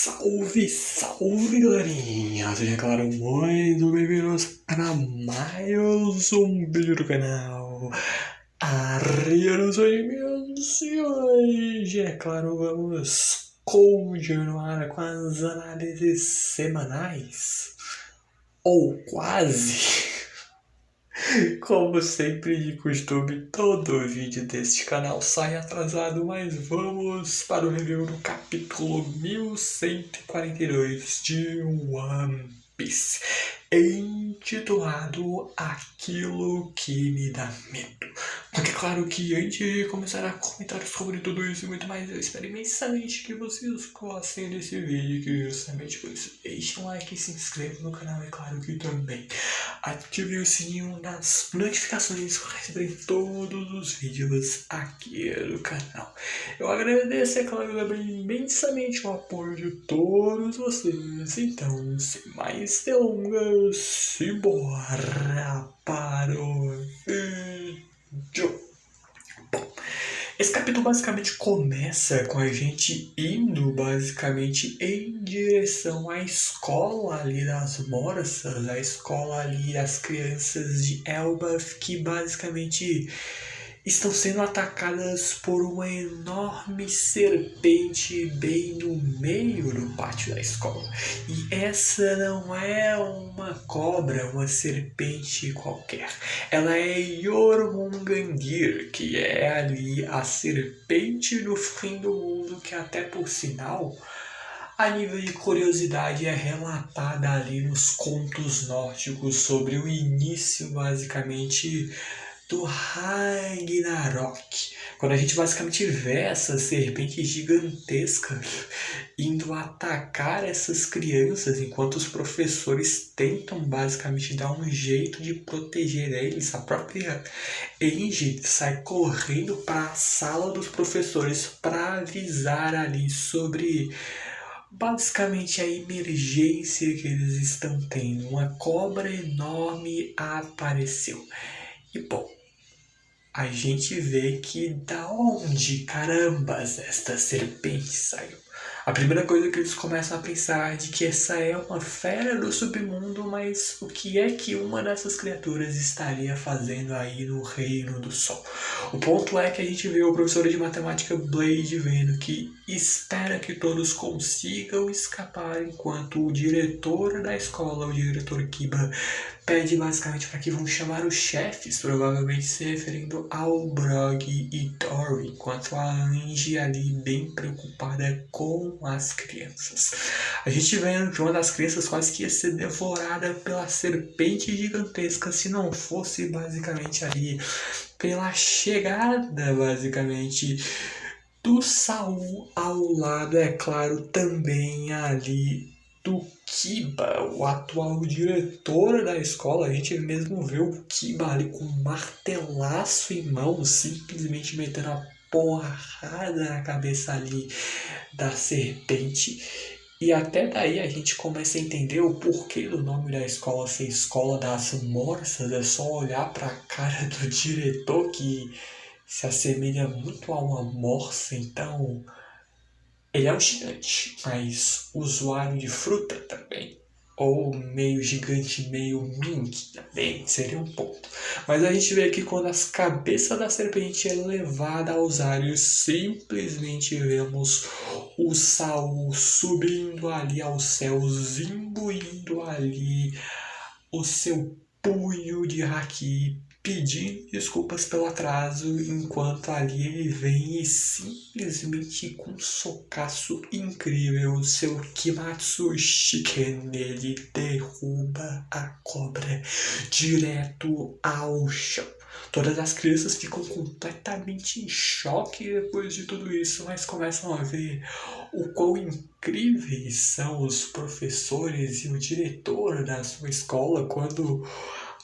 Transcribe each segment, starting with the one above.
Salve, salve galerinha! Seja claro, muito bem-vindos a mais um vídeo do canal Arriano Games. E hoje, é claro, vamos continuar com as análises semanais, ou quase. Como sempre de costume, todo vídeo deste canal sai atrasado, mas vamos para o review do capítulo 1142 de One Piece, intitulado Aquilo que me dá medo. Porque claro que antes de começar a comentar sobre tudo isso e muito mais, eu espero imensamente que vocês gostem desse vídeo, que justamente por isso deixem um like e se inscrevam no canal, e claro que também ative o sininho das notificações para receber todos os vídeos aqui do canal. Eu agradeço, é claro, também imensamente o apoio de todos vocês. Então, sem mais delongas, simbora para o vídeo. Bom, esse capítulo basicamente começa com a gente indo basicamente em direção à escola ali das morsas, a escola ali das crianças de Elbaf, que basicamente estão sendo atacadas por uma enorme serpente bem no meio do pátio da escola. E essa não é uma cobra, uma serpente qualquer. Ela é Jormungandr, que é ali a serpente do fim do mundo, que até por sinal, a nível de curiosidade, é relatada ali nos contos nórdicos sobre o início basicamente do Ragnarok, quando a gente basicamente vê essa serpente gigantesca indo atacar essas crianças, enquanto os professores tentam basicamente dar um jeito de proteger eles. A própria Angie sai correndo para a sala dos professores para avisar ali sobre basicamente a emergência que eles estão tendo. Uma cobra enorme apareceu. E bom, a gente vê que da onde carambas esta serpente saiu. A primeira coisa que eles começam a pensar é de que essa é uma fera do submundo, mas o que é que uma dessas criaturas estaria fazendo aí no Reino do Sol? O ponto é que a gente vê o professor de matemática Blade vendo que espera que todos consigam escapar, enquanto o diretor da escola, o diretor Kiba, pede basicamente para que vão chamar os chefes, provavelmente se referindo ao Brog e Dory, enquanto a Angie ali bem preocupada com as crianças. A gente vê que uma das crianças quase que ia ser devorada pela serpente gigantesca, se não fosse basicamente ali pela chegada basicamente do Saul ao lado, é claro, também ali do Kiba, o atual diretor da escola. A gente mesmo vê o Kiba ali com um martelaço em mão, simplesmente metendo a porrada na cabeça ali da serpente. E até daí a gente começa a entender o porquê do nome da escola ser Escola das Morsas. É só olhar para a cara do diretor, que se assemelha muito a uma morsa. Então, ele é um gigante, mas usuário de fruta também. Ou meio gigante, meio mink também, seria um ponto. Mas a gente vê que quando a cabeça da serpente é levada aos ares, simplesmente vemos o Saul subindo ali aos céus, imbuindo ali o seu punho de haki, pedindo desculpas pelo atraso, enquanto ali ele vem e simplesmente com um socaço incrível, o seu Kimatsu Shiken, ele derruba a cobra direto ao chão. Todas as crianças ficam completamente em choque depois de tudo isso, mas começam a ver o quão incríveis são os professores e o diretor da sua escola, quando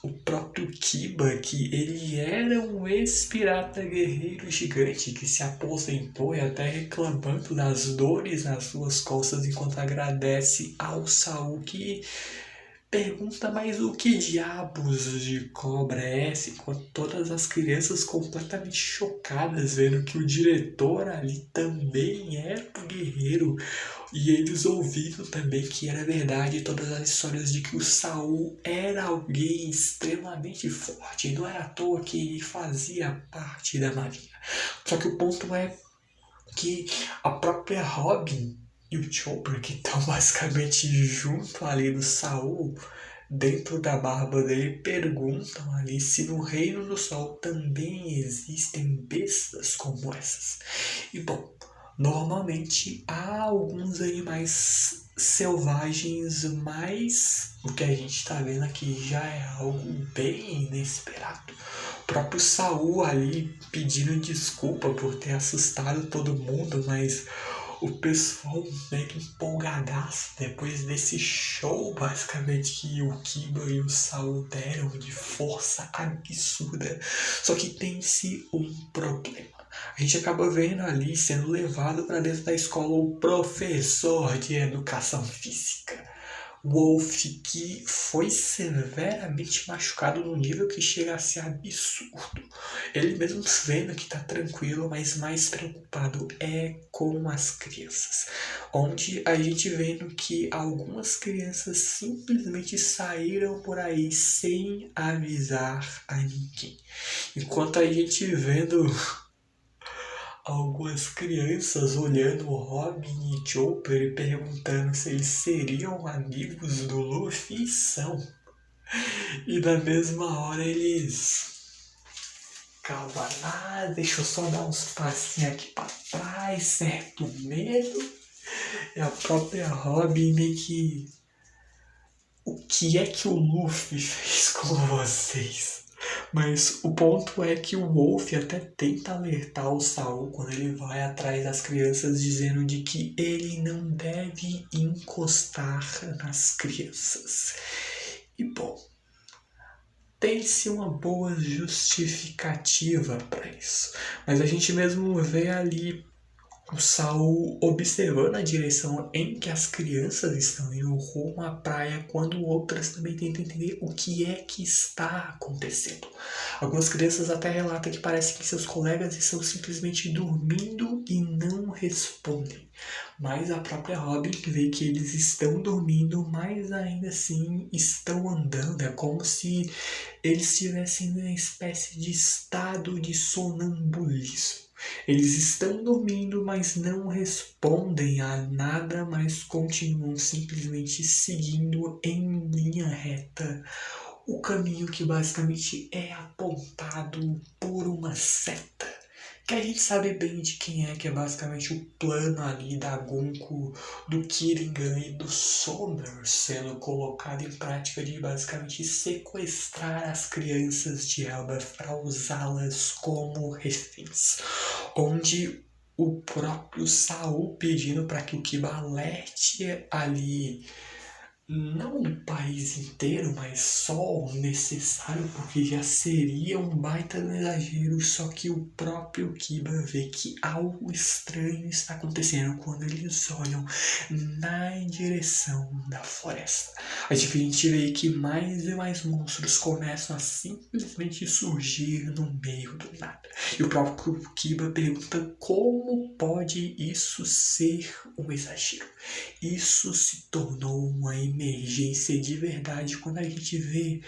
o próprio Kiba, que ele era um ex-pirata guerreiro gigante que se aposentou, e até reclamando das dores nas suas costas, enquanto agradece ao Saul, que pergunta, mas o que diabos de cobra é essa? Enquanto todas as crianças completamente chocadas, vendo que o diretor ali também era um guerreiro. E eles ouviram também que era verdade todas as histórias de que o Saul era alguém extremamente forte. E não era à toa que ele fazia parte da marinha. Só que o ponto é que a própria Robin e o Chopper, que estão basicamente junto ali do Saul, dentro da barba dele, perguntam ali se no Reino do Sol também existem bestas como essas. E bom, normalmente há alguns animais selvagens, mas o que a gente está vendo aqui já é algo bem inesperado. O próprio Saul ali pedindo desculpa por ter assustado todo mundo, mas o pessoal meio que empolgadaço depois desse show basicamente que o Kiba e o Saul deram de força absurda. Só que tem-se um problema. A gente acaba vendo ali sendo levado para dentro da escola o professor de educação física, Wolf, que foi severamente machucado num nível que chega a ser absurdo. Ele mesmo vendo que tá tranquilo, mas mais preocupado é com as crianças. Onde a gente vendo que algumas crianças simplesmente saíram por aí sem avisar a ninguém. Enquanto a gente vendo algumas crianças olhando o Robin e Chopper e perguntando se eles seriam amigos do Luffy, e são. E na mesma hora eles... Calma lá, deixa eu só dar uns passinhos aqui pra trás, certo medo. E a própria Robin meio que... O que é que o Luffy fez com vocês? Mas o ponto é que o Wolf até tenta alertar o Saul quando ele vai atrás das crianças, dizendo de que ele não deve encostar nas crianças. E bom, tem-se uma boa justificativa para isso. Mas a gente mesmo vê ali o Saul observando a direção em que as crianças estão indo rumo à praia, quando outras também tentam entender o que é que está acontecendo. Algumas crianças até relatam que parece que seus colegas estão simplesmente dormindo e não respondem. Mas a própria Robin vê que eles estão dormindo, mas ainda assim estão andando. É como se eles estivessem em uma espécie de estado de sonambulismo. Eles estão dormindo, mas não respondem a nada, mas continuam simplesmente seguindo em linha reta o caminho que basicamente é apontado por uma seta. Que a gente sabe bem de quem é, que é basicamente o plano ali da Gonko, do Kiringan e do Somer sendo colocado em prática de basicamente sequestrar as crianças de Elbaf para usá-las como reféns. Onde o próprio Saul pedindo para que o Kiba alerte ali não o país inteiro, mas só o necessário, porque já seria um baita no exagero, só que o próprio Kiba vê que algo estranho está acontecendo quando eles olham na direção da floresta. A gente vê que mais e mais monstros começam a simplesmente surgir no meio do nada. E o próprio Kiba pergunta como pode isso ser um exagero. Isso se tornou uma emergência de verdade quando a gente vê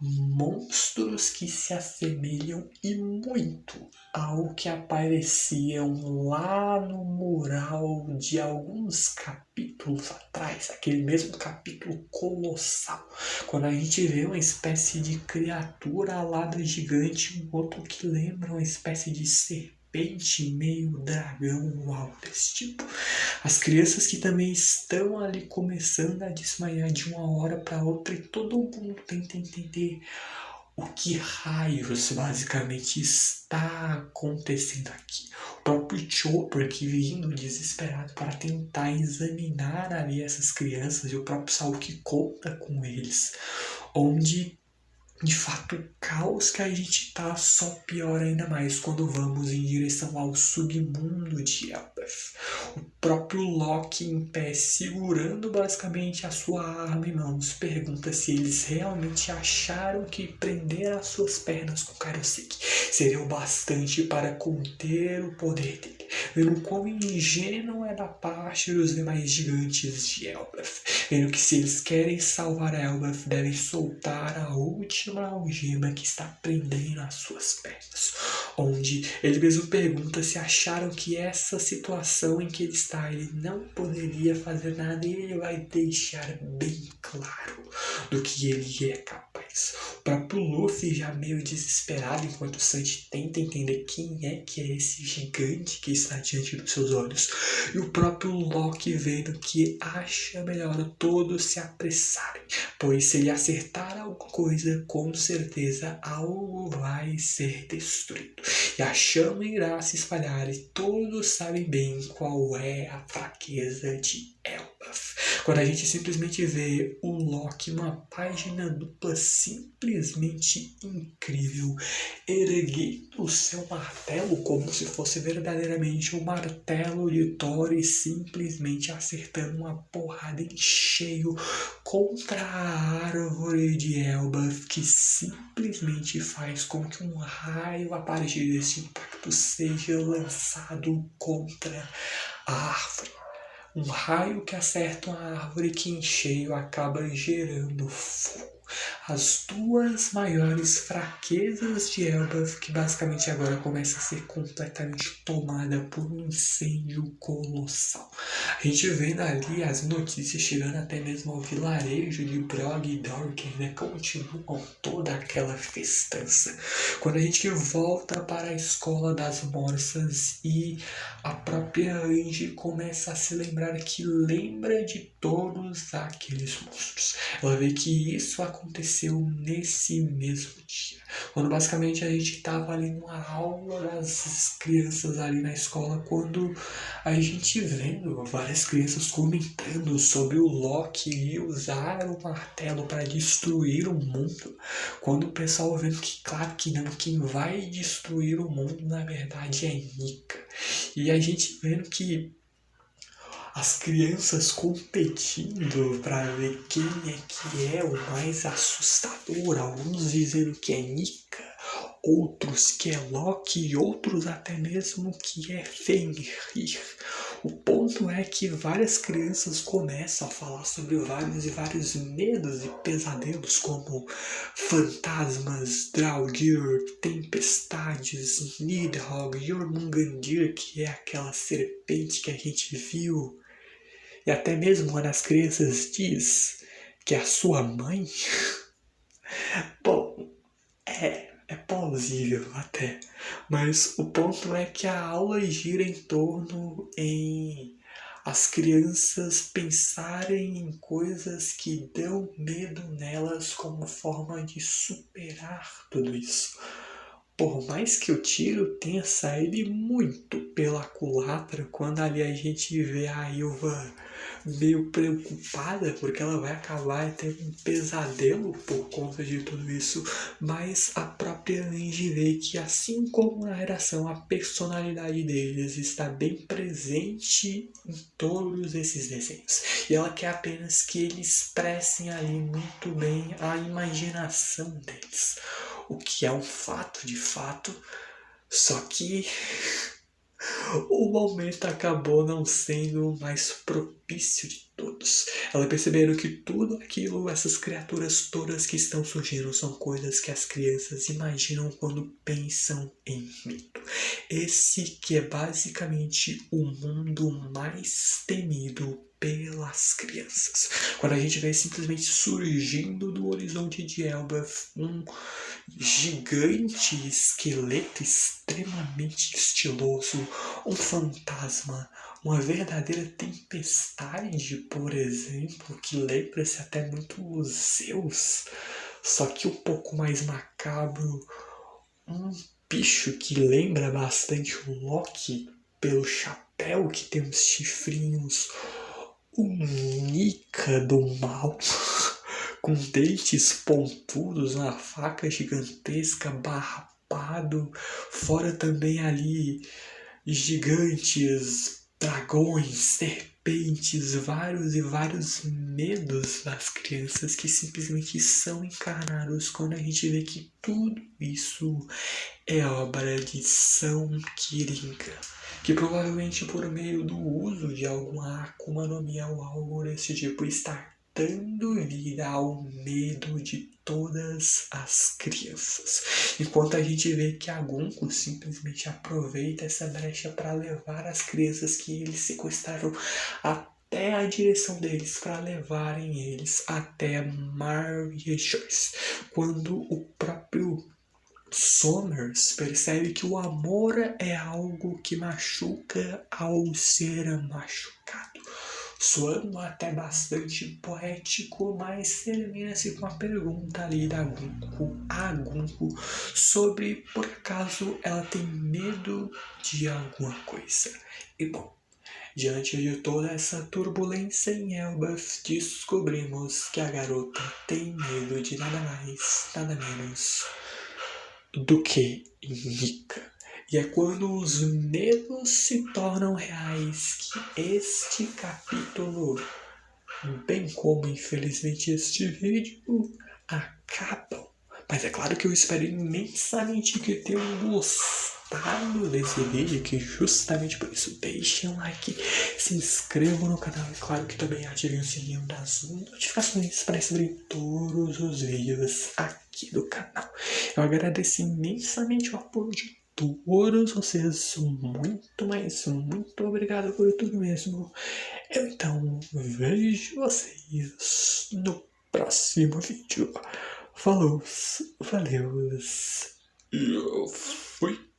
monstros que se assemelham e muito ao que apareciam lá no mural de alguns capítulos atrás, aquele mesmo capítulo colossal, quando a gente vê uma espécie de criatura alada gigante, um outro que lembra uma espécie de serpente meio dragão ou algo desse tipo. As crianças que também estão ali começando a desmaiar de uma hora para outra e todo mundo tenta entender o que raios basicamente está acontecendo aqui. O próprio Chopper que vindo desesperado para tentar examinar ali essas crianças e o próprio Saul que conta com eles, onde de fato o caos que a gente tá só piora ainda mais quando vamos em direção ao submundo de Elbaf. Elbaf. O próprio Loki em pé, segurando basicamente a sua arma em mãos, pergunta se eles realmente acharam que prender as suas pernas com Karosek seria o bastante para conter o poder dele, vendo quão ingênuo é da parte dos demais gigantes de Elbaf, vendo que se eles querem salvar Elbaf, devem soltar a última algema que está prendendo as suas pernas, onde ele mesmo pergunta se acharam que essa situação em que ele está, ele não poderia fazer nada, e ele vai deixar bem claro do que ele é capaz. O próprio Luffy já meio desesperado, enquanto o Sanji tenta entender quem é que é esse gigante que está diante dos seus olhos, e o próprio Loki vendo que acha melhor todos se apressarem, pois se ele acertar alguma coisa, com certeza algo vai ser destruído, e a chama irá se espalhar, e todos sabem bem qual é a fraqueza de Elbaf. Quando a gente simplesmente vê o Loki numa página dupla simplesmente incrível, erguendo o seu martelo como se fosse verdadeiramente o martelo de Thor, e simplesmente acertando uma porrada em cheio contra a árvore de Elbaf, que simplesmente faz com que um raio a partir desse impacto seja lançado contra a árvore. Um raio que acerta uma árvore que em cheio acaba gerando fogo. As duas maiores fraquezas de Elbaf, que basicamente agora começa a ser completamente tomada por um incêndio colossal. A gente vendo ali as notícias chegando até mesmo ao vilarejo de Brog e Dorker, né? Continuam toda aquela festança. Quando a gente volta para a escola das morsas e a própria Angie começa a se lembrar que lembra de todos aqueles monstros. Ela vê que isso aconteceu nesse mesmo dia, quando basicamente a gente estava ali numa aula das crianças ali na escola, quando a gente vendo várias crianças comentando sobre o Loki e usar o martelo para destruir o mundo, quando o pessoal vendo que claro que não, quem vai destruir o mundo na verdade é Nika, e a gente vendo que as crianças competindo para ver quem é que é o mais assustador, alguns dizendo que é Nika, outros que é Loki e outros até mesmo que é Fenrir. O ponto é que várias crianças começam a falar sobre vários e vários medos e pesadelos, como fantasmas, Draugr, tempestades, Nidhogg, Jormungandr, que é aquela serpente que a gente viu. E até mesmo uma das crianças diz que é a sua mãe. Bom, é plausível até. Mas o ponto é que a aula gira em torno em as crianças pensarem em coisas que dão medo nelas como forma de superar tudo isso. Por mais que o tiro tenha saído muito pela culatra, quando ali a gente vê a Ilva meio preocupada, porque ela vai acabar tendo um pesadelo por conta de tudo isso, mas a própria Angie vê que, assim como na redação, a personalidade deles está bem presente em todos esses desenhos, e ela quer apenas que eles expressem ali muito bem a imaginação deles, o que é um fato de fato, só que o momento acabou não sendo o mais propício de todos. Elas perceberam que tudo aquilo, essas criaturas todas que estão surgindo, são coisas que as crianças imaginam quando pensam em mito. Esse que é basicamente o mundo mais temido pelas crianças. Quando a gente vê simplesmente surgindo do horizonte de Elbaf um gigante esqueleto extremamente estiloso, um fantasma, uma verdadeira tempestade, por exemplo, que lembra-se até muito os Zeus, só que um pouco mais macabro, um bicho que lembra bastante o Loki pelo chapéu que tem uns chifrinhos, um Nika do mal com dentes pontudos, uma faca gigantesca, barbado, fora também ali gigantes, dragões, serpentes, vários e vários medos das crianças que simplesmente são encarnados quando a gente vê que tudo isso é obra de São Quiringa, que provavelmente por meio do uso de alguma Akuma no Mi ou algo desse tipo está dando vida ao medo de todas as crianças. Enquanto a gente vê que a Gunko simplesmente aproveita essa brecha para levar as crianças que eles sequestraram até a direção deles, para levarem eles até Maria Joyce, quando o próprio Somers percebe que o amor é algo que machuca ao ser machucado. Soando até bastante poético, mas termina-se com a pergunta ali da Gunko, a Gunko, sobre por acaso ela tem medo de alguma coisa. E bom, diante de toda essa turbulência em Elbaf, descobrimos que a garota tem medo de nada mais, nada menos do que Nika. E é quando os medos se tornam reais que este capítulo, bem como infelizmente este vídeo, acabam. Mas é claro que eu espero imensamente que tenham gostado desse vídeo, que justamente por isso deixem um like, se inscrevam no canal e claro que também ativem o sininho das notificações para receber todos os vídeos aqui do canal. Eu agradeço imensamente o apoio de todos vocês, muito obrigado por tudo mesmo. Eu então vejo vocês no próximo vídeo. Falou, valeu, e eu fui.